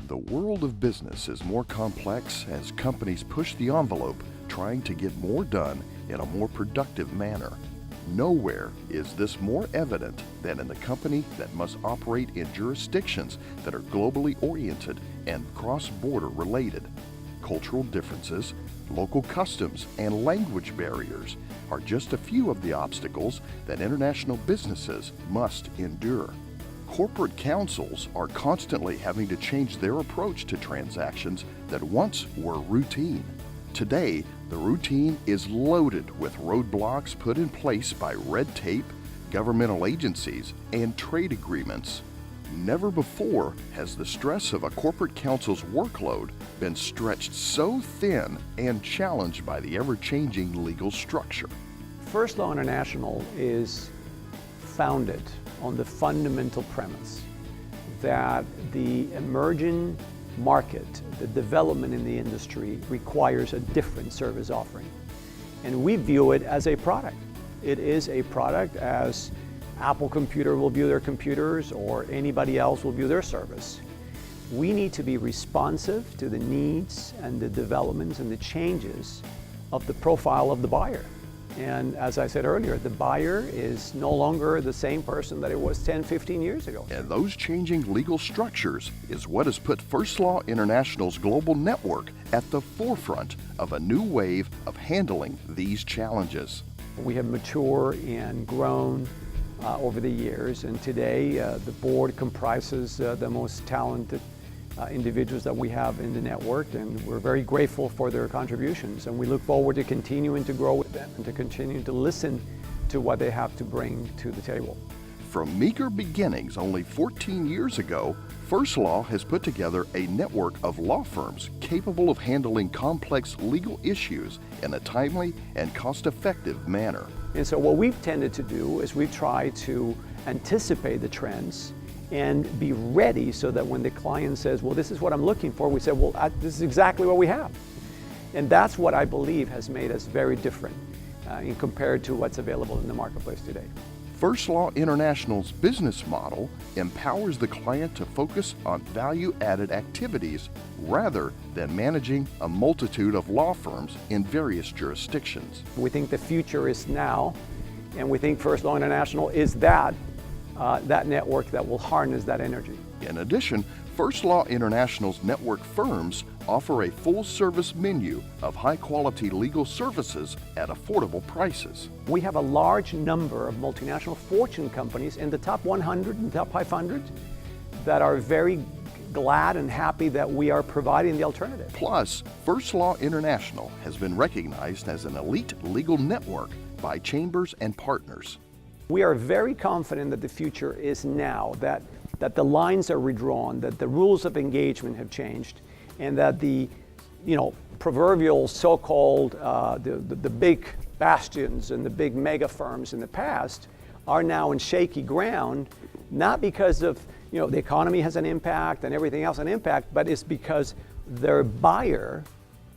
The world of business is more complex as companies push the envelope, trying to get more done in a more productive manner. Nowhere is this more evident than in the company that must operate in jurisdictions that are globally oriented and cross-border related. Cultural differences, local customs, and language barriers are just a few of the obstacles that international businesses must endure. Corporate counsels are constantly having to change their approach to transactions that once were routine. Today, the routine is loaded with roadblocks put in place by red tape, governmental agencies, and trade agreements. Never before has the stress of a corporate counsel's workload been stretched so thin and challenged by the ever-changing legal structure. First Law International is founded on the fundamental premise that the emerging market, the development in the industry requires a different service offering. And we view it as a product. It is a product as Apple Computer will view their computers or anybody else will view their service. We need to be responsive to the needs and the developments and the changes of the profile of the buyer. And as I said earlier, the buyer is no longer the same person that it was 10, 15 years ago. And those changing legal structures is what has put First Law International's global network at the forefront of a new wave of handling these challenges. We have matured and grown over the years, and today the board comprises the most talented individuals that we have in the network, and we're very grateful for their contributions, and we look forward to continuing to grow with them and to continue to listen to what they have to bring to the table. From meager beginnings only 14 years ago, First Law has put together a network of law firms capable of handling complex legal issues in a timely and cost-effective manner. And so what we've tended to do is we try to anticipate the trends and be ready so that when the client says, well, this is what I'm looking for, we say, well, this is exactly what we have. And that's what I believe has made us very different in compared to what's available in the marketplace today. First Law International's business model empowers the client to focus on value-added activities rather than managing a multitude of law firms in various jurisdictions. We think the future is now, and we think First Law International is that network that will harness that energy. In addition, First Law International's network firms offer a full-service menu of high-quality legal services at affordable prices. We have a large number of multinational fortune companies in the top 100 and top 500 that are very glad and happy that we are providing the alternative. Plus, First Law International has been recognized as an elite legal network by chambers and partners. We are very confident that the future is now, that the lines are redrawn, that the rules of engagement have changed, and that the proverbial so-called the big bastions and the big mega firms in the past are now in shaky ground, not because of the economy has an impact and everything else an impact, but it's because their buyer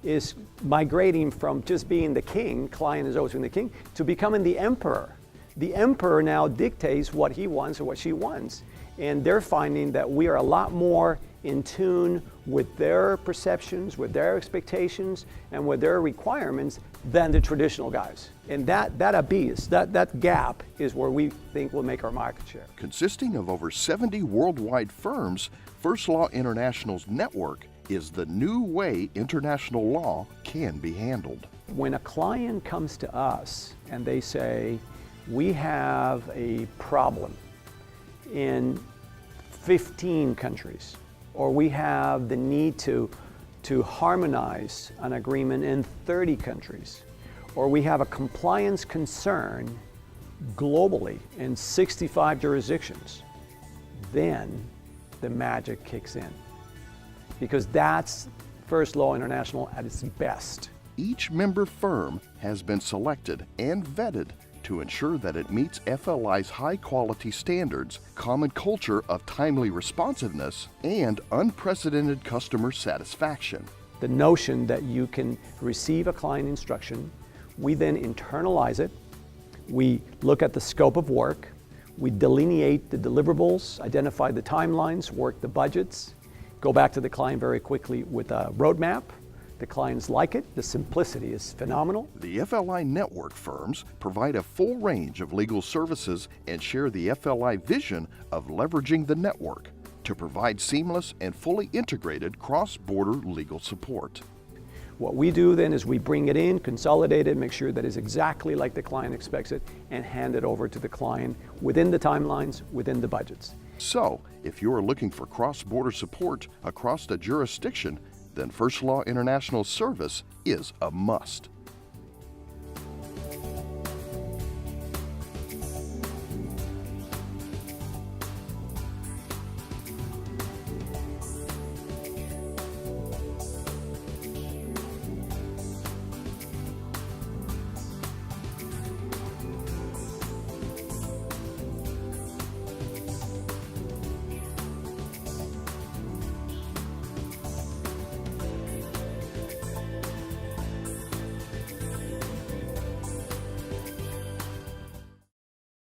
is migrating from just being the king, client is always being the king, to becoming the emperor. The emperor now dictates what he wants or what she wants. And they're finding that we are a lot more in tune with their perceptions, with their expectations, and with their requirements than the traditional guys. And that abyss, that gap is where we think will make our market share. Consisting of over 70 worldwide firms, First Law International's network is the new way international law can be handled. When a client comes to us and they say, we have a problem in 15 countries, or we have the need to harmonize an agreement in 30 countries, or we have a compliance concern globally in 65 jurisdictions, then the magic kicks in. Because that's First Law International at its best. Each member firm has been selected and vetted to ensure that it meets FLI's high-quality standards, common culture of timely responsiveness, and unprecedented customer satisfaction. The notion that you can receive a client instruction, we then internalize it, we look at the scope of work, we delineate the deliverables, identify the timelines, work the budgets, go back to the client very quickly with a roadmap. The clients like it. The simplicity is phenomenal. The FLI network firms provide a full range of legal services and share the FLI vision of leveraging the network to provide seamless and fully integrated cross-border legal support. What we do then is we bring it in, consolidate it, make sure that it's exactly like the client expects it, and hand it over to the client within the timelines, within the budgets. So, if you are looking for cross-border support across the jurisdiction, then First Law International Service is a must.